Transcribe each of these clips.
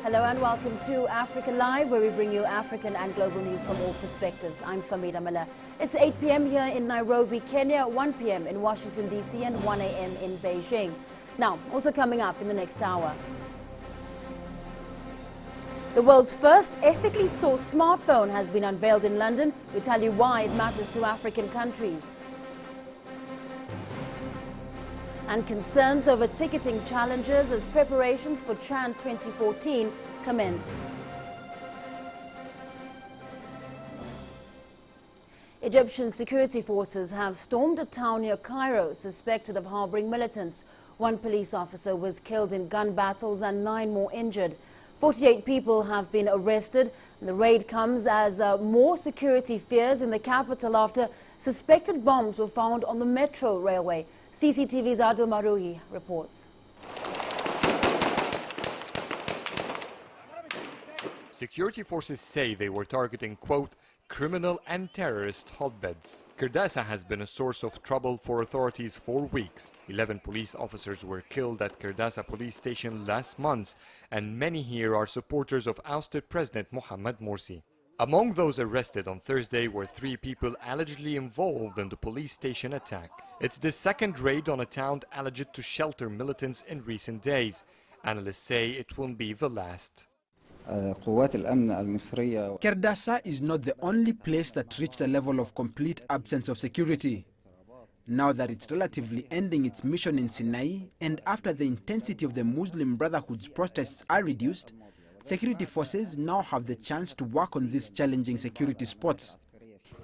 Hello and welcome to Africa Live, where we bring you African and global news from all perspectives. I'm Famida Miller. It's 8 p.m. here in Nairobi, Kenya, 1 p.m. in Washington, D.C. and 1 a.m. in Beijing. Now, also coming up in the next hour. The world's first ethically sourced smartphone has been unveiled in London. We tell you why it matters to African countries. And concerns over ticketing challenges as preparations for Chan 2014 commence. Egyptian security forces have stormed a town near Cairo suspected of harboring militants. One police officer was killed in gun battles and 9 more injured. 48 people have been arrested. The raid comes as more security fears in the capital after suspected bombs were found on the metro railway. CCTV's Adil Marouhi reports. Security forces say they were targeting, quote, criminal and terrorist hotbeds. Kardassa has been a source of trouble for authorities for weeks. 11 police officers were killed at Kardassa police station last month, and many here are supporters of ousted President Mohamed Morsi. Among those arrested on Thursday were 3 people allegedly involved in the police station attack. It's the second raid on a town alleged to shelter militants in recent days. Analysts say it won't be the last. Kardassa is not the only place that reached a level of complete absence of security. Now that it's relatively ending its mission in Sinai, and after the intensity of the Muslim Brotherhood's protests are reduced, security forces now have the chance to work on these challenging security spots.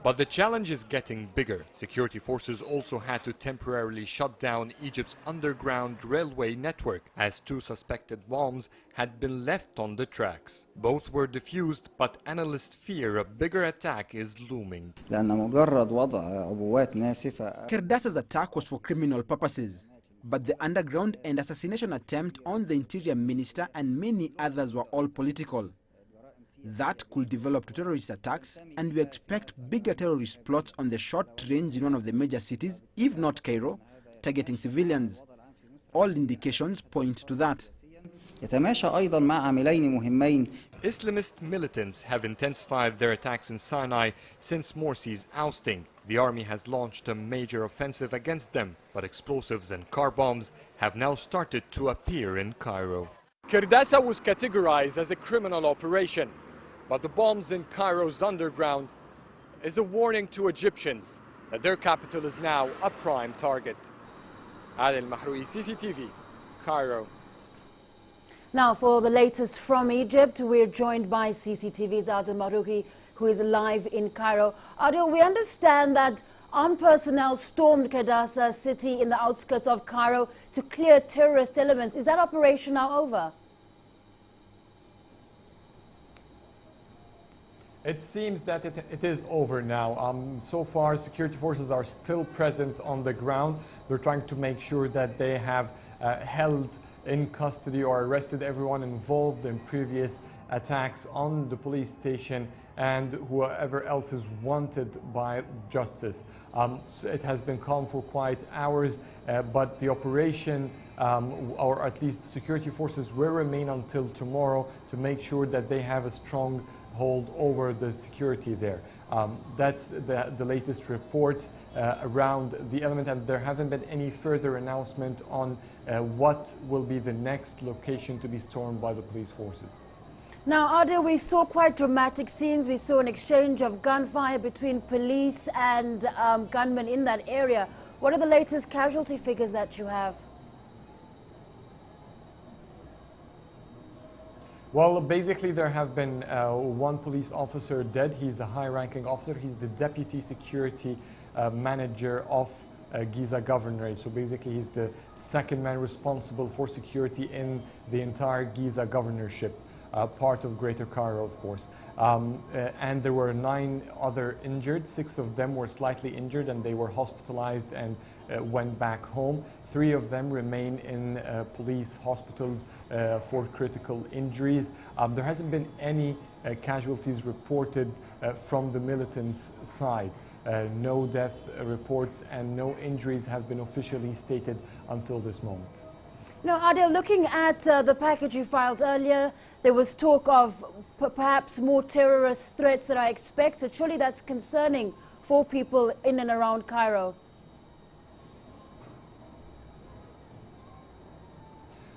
But the challenge is getting bigger. Security forces also had to temporarily shut down Egypt's underground railway network as 2 suspected bombs had been left on the tracks. Both were defused, but analysts fear a bigger attack is looming. Kardassa's attack was for criminal purposes, but the underground and assassination attempt on the interior minister and many others were all political. That could develop to terrorist attacks, and we expect bigger terrorist plots on the short trains in one of the major cities, if not Cairo, targeting civilians. All indications point to that. Islamist militants have intensified their attacks in Sinai since Morsi's ousting. The army has launched a major offensive against them, but explosives and car bombs have now started to appear in Cairo. Kardassa was categorized as a criminal operation, but the bombs in Cairo's underground is a warning to Egyptians that their capital is now a prime target. Adil Marouhi, CCTV, Cairo. Now, for the latest from Egypt, we're joined by CCTV's Adil Marouhi, who is live in Cairo. Adil, we understand that armed personnel stormed Kardassa city in the outskirts of Cairo to clear terrorist elements. Is that operation now over? It seems that it is over now. So far, security forces are still present on the ground. They're trying to make sure that they have held in custody or arrested everyone involved in previous attacks on the police station and whoever else is wanted by justice. So it has been calm for quite hours, but the operation, or at least security forces, will remain until tomorrow to make sure that they have a strong hold over the security there. That's the latest reports around the element, and there haven't been any further announcement on what will be the next location to be stormed by the police forces. Now, Adil, we saw quite dramatic scenes. We saw an exchange of gunfire between police and gunmen in that area. What are the latest casualty figures that you have? Well, basically there have been 1 police officer dead. He's a high-ranking officer. He's the deputy security manager of Giza Governorate. So basically he's the second man responsible for security in the entire Giza Governorship. Part of Greater Cairo, of course. And there were 9 other injured. 6 of them were slightly injured and they were hospitalized and went back home. 3 of them remain in police hospitals for critical injuries. There hasn't been any casualties reported from the militants' side. No death reports and no injuries have been officially stated until this moment. Now, Adil, looking at the package you filed earlier, there was talk of perhaps more terrorist threats that are expected. Surely that's concerning for people in and around Cairo.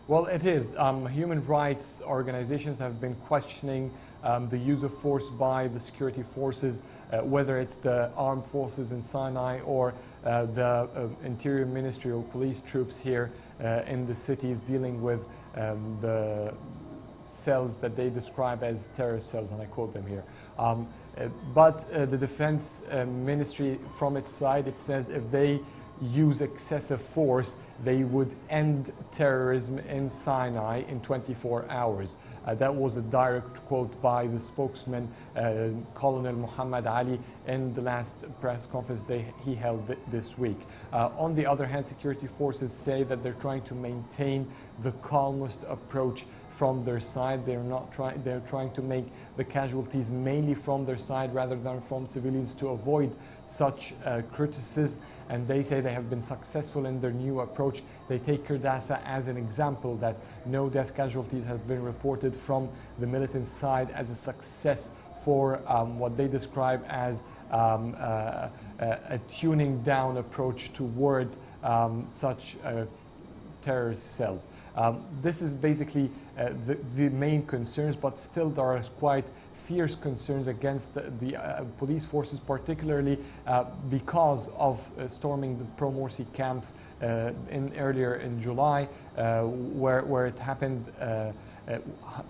Well, it is. Human rights organizations have been questioning the use of force by the security forces, whether it's the armed forces in Sinai or the Interior Ministry or police troops here in the cities dealing with the cells that they describe as terrorist cells, and I quote them here. But the Defense Ministry, from its side, it says if they use excessive force, they would end terrorism in Sinai in 24 hours. That was a direct quote by the spokesman, Colonel Muhammad Ali, in the last press conference he held this week. On the other hand, security forces say that they're trying to maintain the calmest approach from their side. They're trying to make the casualties mainly from their side rather than from civilians to avoid such criticism. And they say they have been successful in their new approach. They take Kurdasa as an example that no death casualties have been reported from the militant side as a success for what they describe as a tuning down approach toward such terrorist cells. This is basically the main concerns, but still there are quite fierce concerns against the police forces, particularly because of storming the pro-Morsi camps earlier in July, where it happened.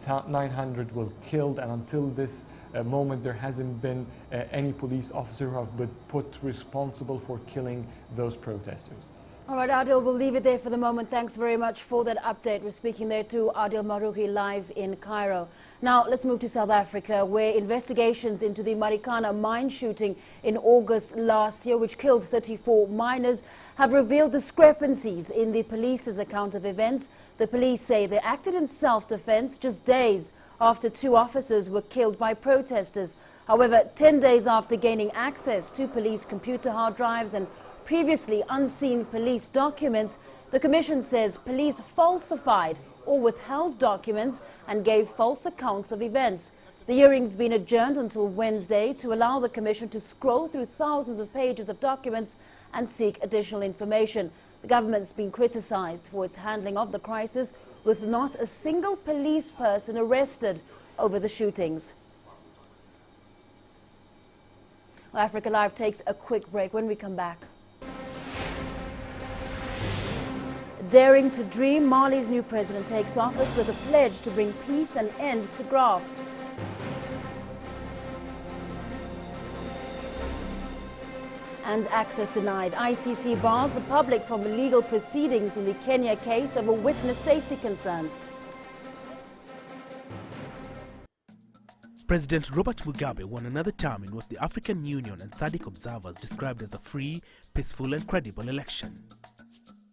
900 were killed, and until this moment there hasn't been any police officer who have been put responsible for killing those protesters. All right, Adil, we'll leave it there for the moment. Thanks very much for that update. We're speaking there to Adil Marouhi live in Cairo. Now, let's move to South Africa, where investigations into the Marikana mine shooting in August last year, which killed 34 miners, have revealed discrepancies in the police's account of events. The police say they acted in self-defense just days after 2 officers were killed by protesters. However, 10 days after gaining access to police computer hard drives and previously unseen police documents, the Commission says police falsified or withheld documents and gave false accounts of events. The hearing's been adjourned until Wednesday to allow the Commission to scroll through thousands of pages of documents and seek additional information. The government's been criticized for its handling of the crisis, with not a single police person arrested over the shootings. Well, Africa Live takes a quick break. When we come back, daring to dream, Mali's new president takes office with a pledge to bring peace and end to graft. And access denied. ICC bars the public from legal proceedings in the Kenya case over witness safety concerns. President Robert Mugabe won another term in what the African Union and SADC observers described as a free, peaceful and credible election.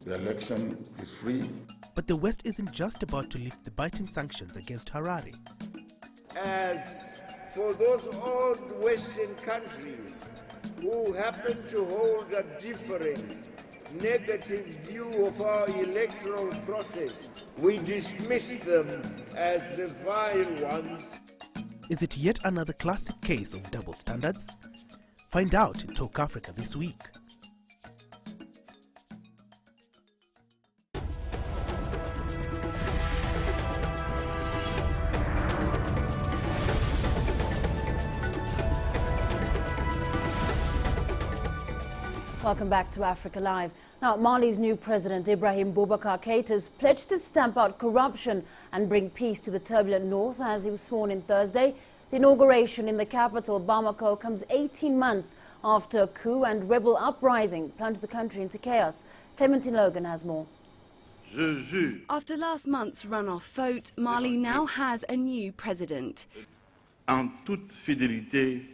The election is free. But the West isn't just about to lift the biting sanctions against Harare. As for those old Western countries who happen to hold a different, negative view of our electoral process, we dismiss them as the vile ones. Is it yet another classic case of double standards? Find out in Talk Africa this week. Welcome back to Africa Live. Now, Mali's new president, Ibrahim Boubacar Keita, has pledged to stamp out corruption and bring peace to the turbulent north as he was sworn in Thursday. The inauguration in the capital, Bamako, comes 18 months after a coup and rebel uprising plunged the country into chaos. Clementine Logan has more. After last month's runoff vote, Mali now has a new president. En toute fidélité,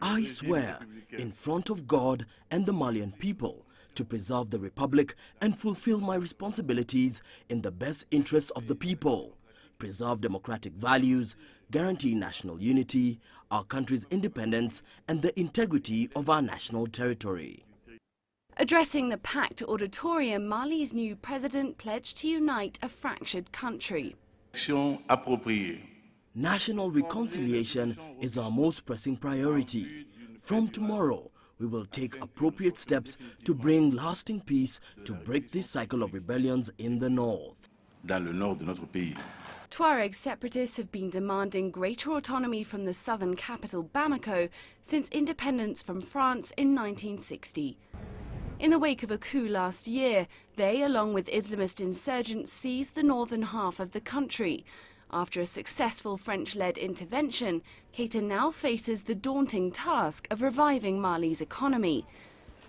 I swear in front of God and the Malian people to preserve the Republic and fulfill my responsibilities in the best interests of the people, preserve democratic values, guarantee national unity, our country's independence and the integrity of our national territory. Addressing the packed auditorium, Mali's new president pledged to unite a fractured country. Action appropriée. National reconciliation is our most pressing priority. From tomorrow, we will take appropriate steps to bring lasting peace to break this cycle of rebellions in the north. Dans le nord de notre pays. Tuareg separatists have been demanding greater autonomy from the southern capital Bamako since independence from France in 1960. In the wake of a coup last year, they, along with Islamist insurgents, seized the northern half of the country. After a successful French-led intervention, Keita now faces the daunting task of reviving Mali's economy.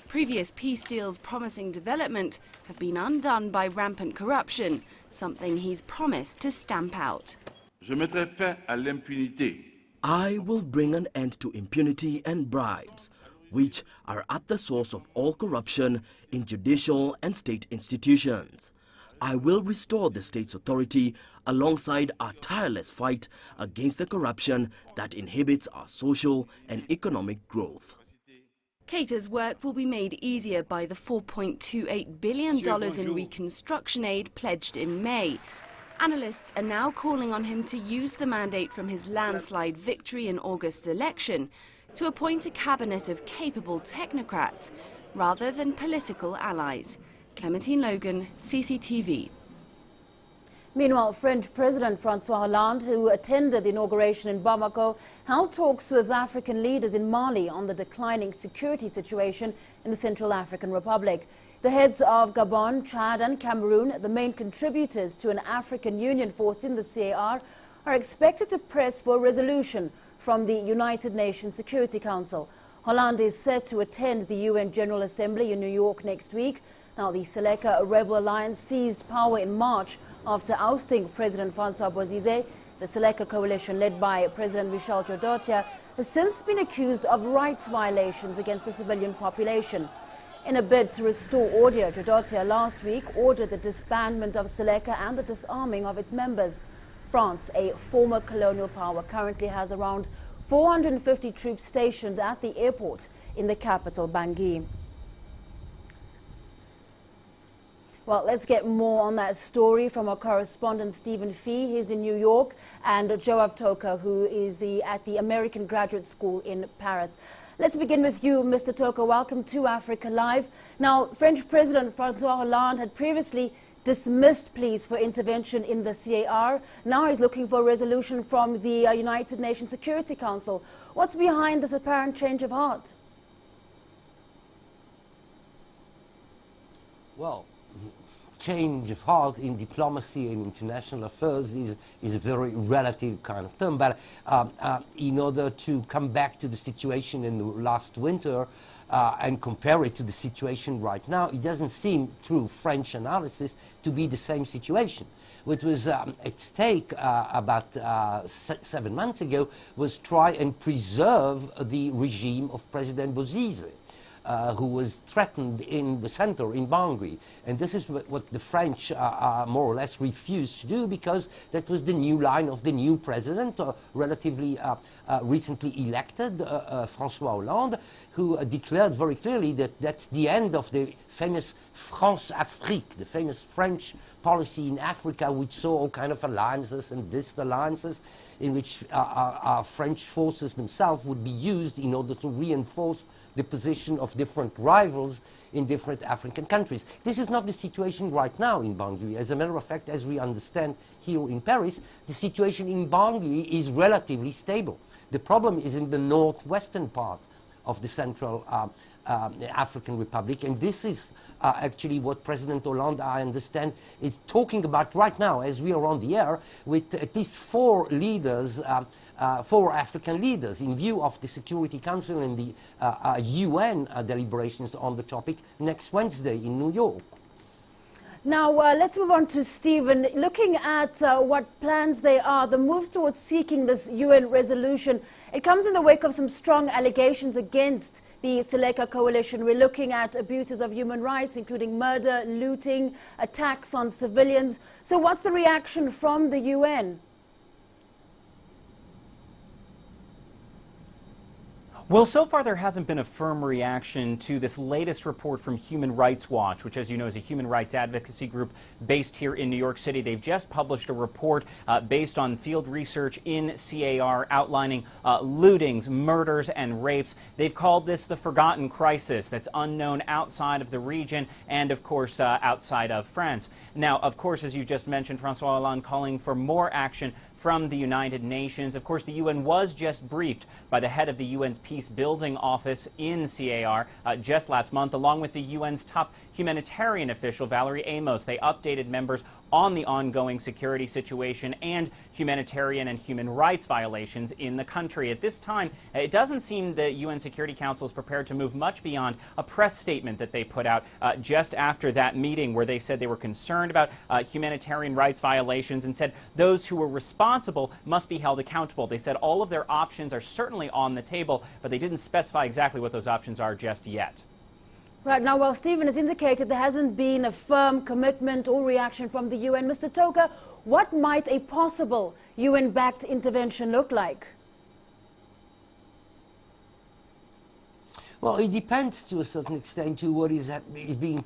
Previous peace deals promising development have been undone by rampant corruption, something he's promised to stamp out. Je mettrai fin à l'impunité. I will bring an end to impunity and bribes, which are at the source of all corruption in judicial and state institutions. I will restore the state's authority alongside our tireless fight against the corruption that inhibits our social and economic growth. Keita's work will be made easier by the $4.28 billion in reconstruction aid pledged in May. Analysts are now calling on him to use the mandate from his landslide victory in August's election to appoint a cabinet of capable technocrats rather than political allies. Clementine Logan, CCTV. Meanwhile, French President François Hollande, who attended the inauguration in Bamako, held talks with African leaders in Mali on the declining security situation in the Central African Republic. The heads of Gabon, Chad and Cameroon, the main contributors to an African Union force in the CAR, are expected to press for a resolution from the United Nations Security Council. Hollande is set to attend the UN General Assembly in New York next week. Now, the Seleka rebel alliance seized power in March after ousting President François Bozizé. The Seleka coalition, led by President Michel Djodotia, has since been accused of rights violations against the civilian population. In a bid to restore order, Djodotia last week ordered the disbandment of Seleka and the disarming of its members. France, a former colonial power, currently has around 450 troops stationed at the airport in the capital, Bangui. Well, let's get more on that story from our correspondent Stephen Fee. He's in New York, and Joab Toka, who is at the American Graduate School in Paris. Let's begin with you, Mr. Toka. Welcome to Africa Live. Now, French President François Hollande had previously dismissed pleas for intervention in the CAR. Now he's looking for a resolution from the United Nations Security Council. What's behind this apparent change of heart? Well, change of heart in diplomacy and international affairs is a very relative kind of term. But in order to come back to the situation in the last winter and compare it to the situation right now, it doesn't seem, through French analysis, to be the same situation. What was at stake about 7 months ago was try and preserve the regime of President Bozizé, who was threatened in the center, in Bangui. And this is what the French more or less refused to do, because that was the new line of the new president, relatively recently elected, François Hollande, who declared very clearly that that's the end of the famous France-Afrique, the famous French policy in Africa, which saw all kind of alliances and disalliances in which French forces themselves would be used in order to reinforce the position of different rivals in different African countries. This is not the situation right now in Bangui. As a matter of fact, as we understand here in Paris, the situation in Bangui is relatively stable. The problem is in the northwestern part of the Central African Republic, and this is actually what President Hollande, I understand, is talking about right now as we are on the air, with at least 4 leaders, 4 African leaders, in view of the Security Council and the UN deliberations on the topic next Wednesday in New York. Now, let's move on to Stephen. Looking at what plans they are, the moves towards seeking this UN resolution, it comes in the wake of some strong allegations against the Seleka coalition. We're looking at abuses of human rights, including murder, looting, attacks on civilians. So what's the reaction from the UN? Well, so far there hasn't been a firm reaction to this latest report from Human Rights Watch, which, as you know, is a human rights advocacy group based here in New York City. They've just published a report based on field research in CAR outlining lootings, murders, and rapes. They've called this the forgotten crisis that's unknown outside of the region and, of course, outside of France. Now, of course, as you just mentioned, Francois Hollande calling for more action from the United Nations. Of course, the UN was just briefed by the head of the UN's Peace Building Office in CAR just last month, along with the UN's top humanitarian official, Valerie Amos. They updated members on the ongoing security situation and humanitarian and human rights violations in the country. At this time, it doesn't seem the UN Security Council is prepared to move much beyond a press statement that they put out just after that meeting, where they said they were concerned about humanitarian rights violations and said those who were responsible must be held accountable. They said all of their options are certainly on the table, but they didn't specify exactly what those options are just yet. Right now, while Stephen has indicated there hasn't been a firm commitment or reaction from the UN, Mr. Toka, what might a possible UN-backed intervention look like? Well, it depends to a certain extent to what is being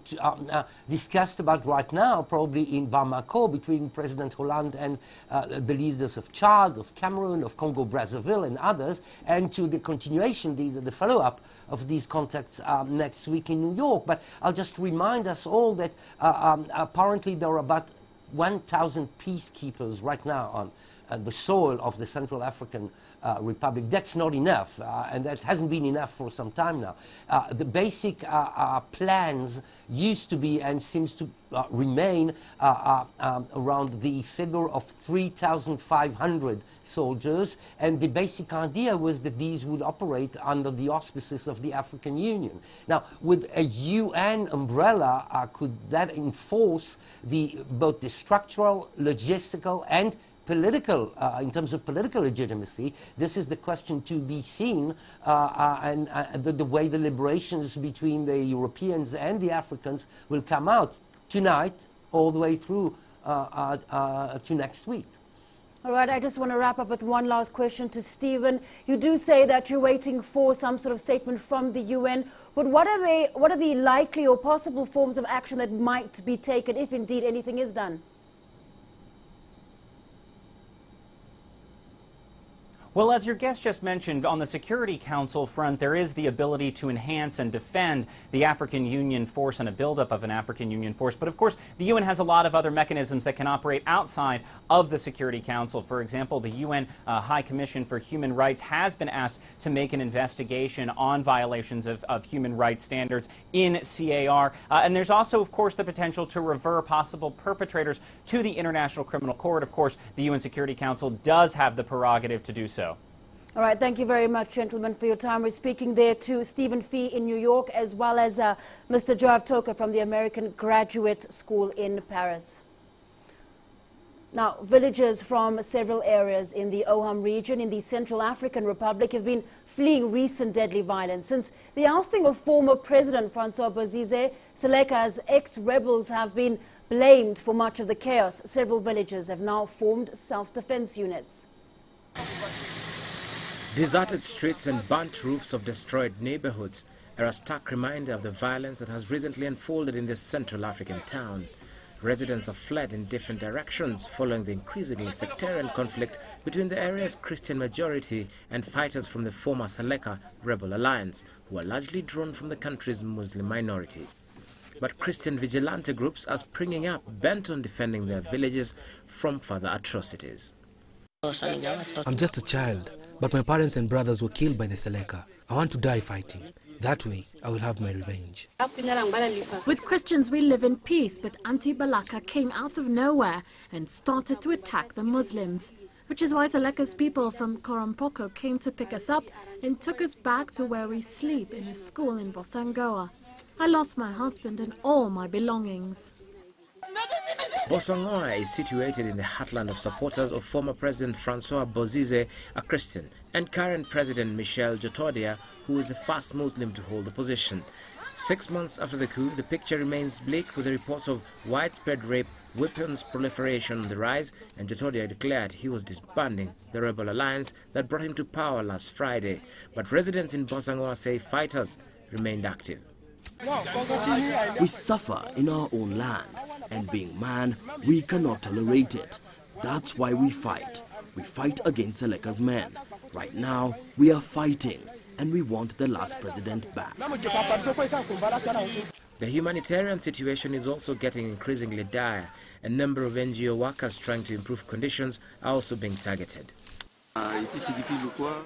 discussed about right now, probably in Bamako, between President Hollande and the leaders of Chad, of Cameroon, of Congo-Brazzaville and others, and to the continuation, the follow-up of these contacts next week in New York. But I'll just remind us all that apparently there are about 1,000 peacekeepers right now on the soil of the Central African Republic. That's not enough, and that hasn't been enough for some time now. The basic plans used to be and seems to remain around the figure of 3,500 soldiers, and the basic idea was that these would operate under the auspices of the African Union. Now, with a UN umbrella, could that enforce both the structural, logistical, and political, in terms of political legitimacy? This is the question to be seen, and the way the deliberations between the Europeans and the Africans will come out tonight all the way through to next week. All right, I just want to wrap up with one last question to Stephen. You do say that you're waiting for some sort of statement from the UN, but what are the likely or possible forms of action that might be taken if indeed anything is done? Well, as your guest just mentioned, on the Security Council front, there is the ability to enhance and defend the African Union force and a buildup of an African Union force. But of course, the UN has a lot of other mechanisms that can operate outside of the Security Council. For example, the UN High Commission for Human Rights has been asked to make an investigation on violations of human rights standards in CAR. And there's also, of course, the potential to refer possible perpetrators to the International Criminal Court. Of course, the UN Security Council does have the prerogative to do so. All right, thank you very much, gentlemen, for your time. We're speaking there to Stephen Fee in New York, as well as Mr. Joav Toka from the American Graduate School in Paris. Now, villagers from several areas in the Oham region in the Central African Republic have been fleeing recent deadly violence. Since the ousting of former President Francois Bozize, Seleka's ex-rebels have been blamed for much of the chaos. Several villages have now formed self-defense units. Deserted streets and burnt roofs of destroyed neighborhoods are a stark reminder of the violence that has recently unfolded in this Central African town. Residents have fled in different directions following the increasingly sectarian conflict between the area's Christian majority and fighters from the former Seleka rebel alliance, who are largely drawn from the country's Muslim minority. But Christian vigilante groups are springing up, bent on defending their villages from further atrocities. I'm just a child, but my parents and brothers were killed by the Seleka. I want to die fighting. That way, I will have my revenge. With Christians, we live in peace, but anti-Balaka came out of nowhere and started to attack the Muslims, which is why Seleka's people from Korompoko came to pick us up and took us back to where we sleep in a school in Bosangoa. I lost my husband and all my belongings. Bosangoa is situated in the heartland of supporters of former President Francois Bozize, a Christian, and current President Michel Jotodia, who is the first Muslim to hold the position. 6 months after the coup, the picture remains bleak, with the reports of widespread rape, weapons proliferation on the rise, and Jotodia declared he was disbanding the rebel alliance that brought him to power last Friday. But residents in Bosangwa say fighters remained active. We suffer in our own land, and being man, we cannot tolerate it. That's why we fight. We fight against Seleka's men. Right now, we are fighting, and we want the last president back. The humanitarian situation is also getting increasingly dire. A number of NGO workers trying to improve conditions are also being targeted.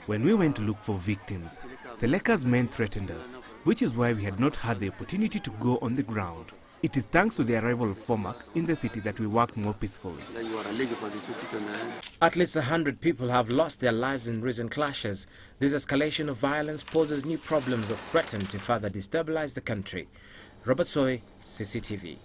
When we went to look for victims, Seleka's men threatened us, which is why we had not had the opportunity to go on the ground. It is thanks to the arrival of FOMAC in the city that we worked more peacefully. At least 100 people have lost their lives in recent clashes. This escalation of violence poses new problems or threaten to further destabilize the country. Robert Soy, CCTV.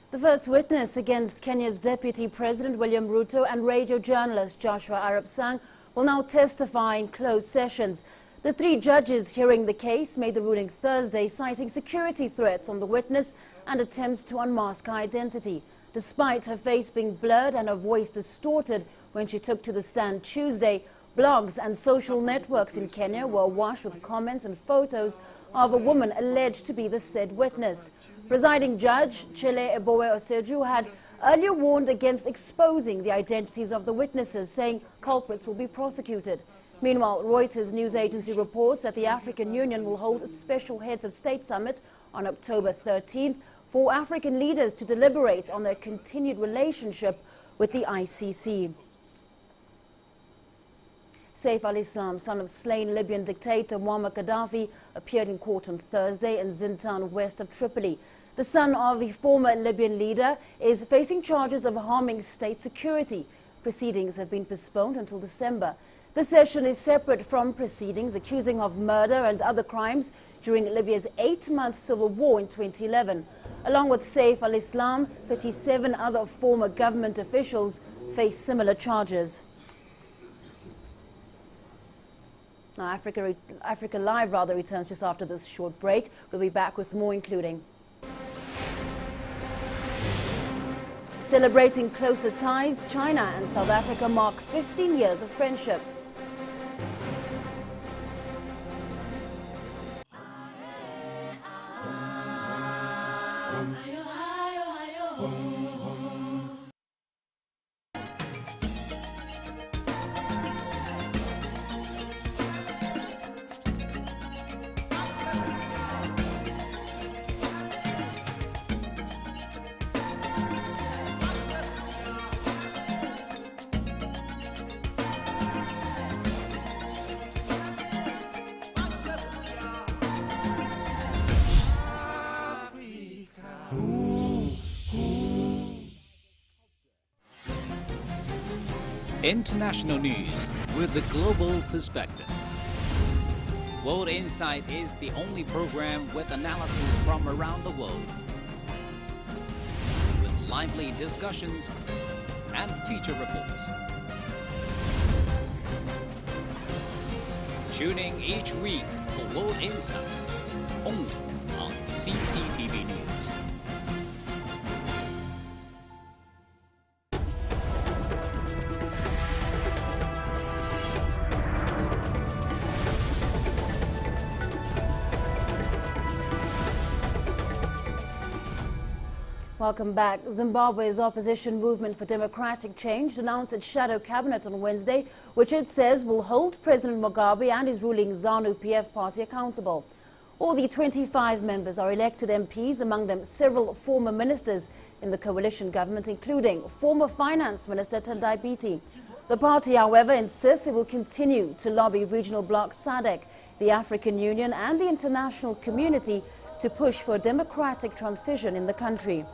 The first witness against Kenya's Deputy President William Ruto and radio journalist Joshua Arap Sang will now testify in closed sessions. The three judges hearing the case made the ruling Thursday, citing security threats on the witness and attempts to unmask her identity. Despite her face being blurred and her voice distorted when she took to the stand Tuesday, blogs and social networks in Kenya were awash with comments and photos of a woman alleged to be the said witness. Presiding Judge Chile Ebowe Oseju had earlier warned against exposing the identities of the witnesses, saying culprits will be prosecuted. Meanwhile, Reuters news agency reports that the African Union will hold a special Heads of State summit on October 13th for African leaders to deliberate on their continued relationship with the ICC. Saif al-Islam, son of slain Libyan dictator Muammar Gaddafi, appeared in court on Thursday in Zintan, west of Tripoli. The son of the former Libyan leader is facing charges of harming state security. Proceedings have been postponed until December. The session is separate from proceedings accusing him of murder and other crimes during Libya's 8-month civil war in 2011. Along with Saif al-Islam, 37 other former government officials face similar charges. Now, AfricaLive returns just after this short break. We'll be back with more, including celebrating closer ties, China and South Africa mark 15 years of friendship. International news with the global perspective. World Insight is the only program with analysis from around the world, with lively discussions and feature reports. Tuning each week for World Insight, only on CCTV News. Welcome back. Zimbabwe's opposition movement for democratic change announced its shadow cabinet on Wednesday, which it says will hold President Mugabe and his ruling ZANU-PF party accountable. All the 25 members are elected MPs, among them several former ministers in the coalition government, including former Finance Minister Tendai Biti. The party, however, insists it will continue to lobby regional bloc SADC, the African Union and the international community to push for a democratic transition in the country.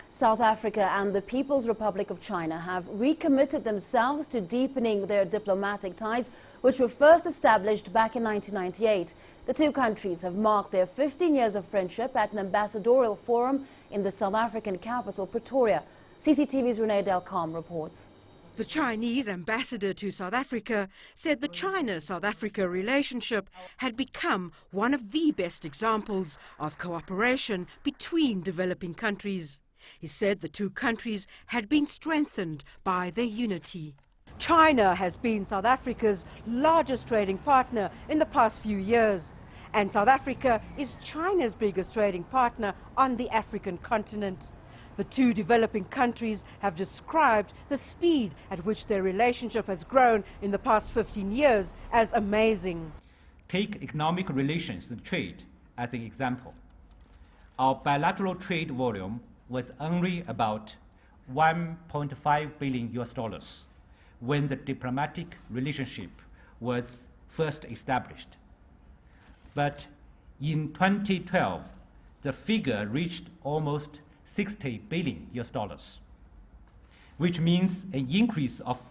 South Africa and the People's Republic of China have recommitted themselves to deepening their diplomatic ties, which were first established back in 1998. The two countries have marked their 15 years of friendship at an ambassadorial forum in the South African capital, Pretoria. CCTV's Renee Delcom reports. The Chinese ambassador to South Africa said the China-South Africa relationship had become one of the best examples of cooperation between developing countries. He said the two countries had been strengthened by their unity. China has been South Africa's largest trading partner in the past few years, and South Africa is China's biggest trading partner on the African continent. The two developing countries have described the speed at which their relationship has grown in the past 15 years as amazing. Take economic relations and trade as an example. Our bilateral trade volume was only about $1.5 billion when the diplomatic relationship was first established. But in 2012, the figure reached almost $60 billion, which means an increase of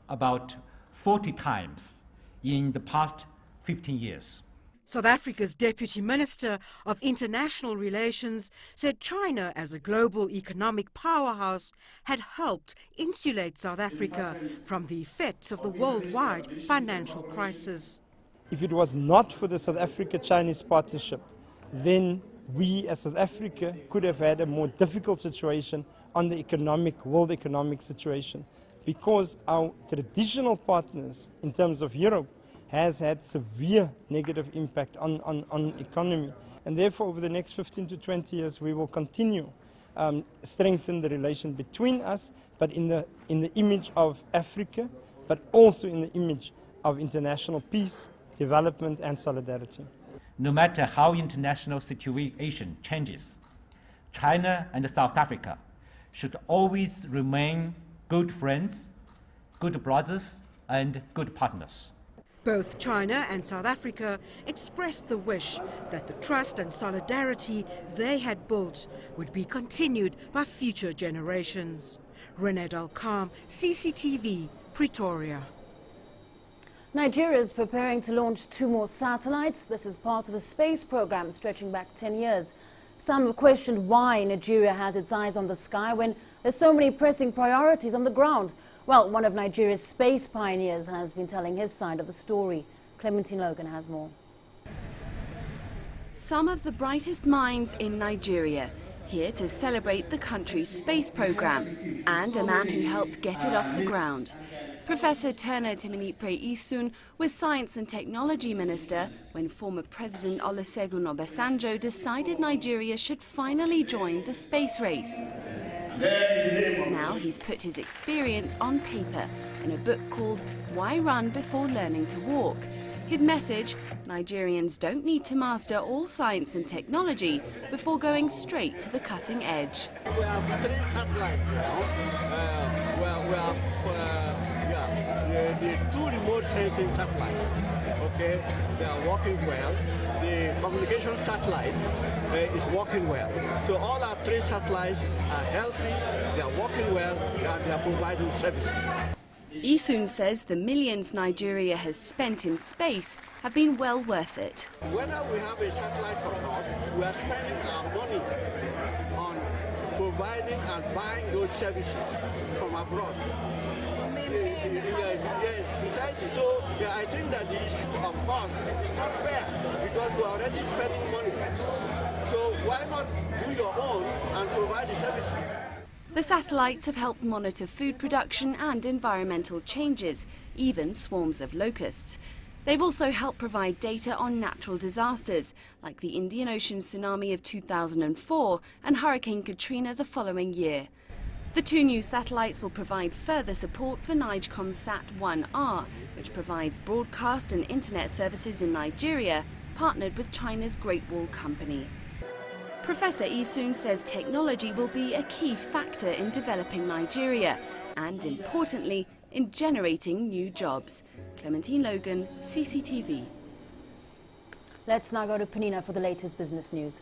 about 40 times in the past 15 years. South Africa's Deputy Minister of International Relations said China, as a global economic powerhouse, had helped insulate South Africa from the effects of the worldwide financial crisis. If it was not for the South Africa-Chinese partnership, then we as South Africa could have had a more difficult situation on the world economic situation, because our traditional partners in terms of Europe has had severe negative impact on economy. And therefore, over the next 15 to 20 years, we will continue strengthen the relation between us, but in the image of Africa, but also in the image of international peace, development and solidarity. No matter how international situation changes, China and South Africa should always remain good friends, good brothers, and good partners. Both China and South Africa expressed the wish that the trust and solidarity they had built would be continued by future generations. Renee Dalcom, CCTV, Pretoria. Nigeria is preparing to launch 2 more satellites. This is part of a space program stretching back 10 years. Some have questioned why Nigeria has its eyes on the sky when there's so many pressing priorities on the ground. Well, one of Nigeria's space pioneers has been telling his side of the story. Clementine Logan has more. Some of the brightest minds in Nigeria, here to celebrate the country's space program, and a man who helped get it off the ground. Professor Turner Timinipre Isun was Science and Technology Minister when former President Olusegun Obasanjo decided Nigeria should finally join the space race. Now he's put his experience on paper in a book called Why Run Before Learning to Walk. His message: Nigerians don't need to master all science and technology before going straight to the cutting edge. We have 3 satellites now. The 2 remote sensing satellites, okay, they are working well. The communication satellites is working well. So all our 3 satellites are healthy, they are working well, and they are providing services. Isun says the millions Nigeria has spent in space have been well worth it. Whether we have a satellite or not, we are spending our money on providing and buying those services from abroad. Yes, precisely. So I think that the issue of cost is not fair because we're already spending money. So why not do your own and provide the services? The satellites have helped monitor food production and environmental changes, even swarms of locusts. They've also helped provide data on natural disasters, like the Indian Ocean tsunami of 2004 and Hurricane Katrina the following year. The 2 new satellites will provide further support for NigComSat-1R, which provides broadcast and internet services in Nigeria, partnered with China's Great Wall Company. Professor Isun says technology will be a key factor in developing Nigeria and, importantly, in generating new jobs. Clementine Logan, CCTV. Let's now go to Penina for the latest business news.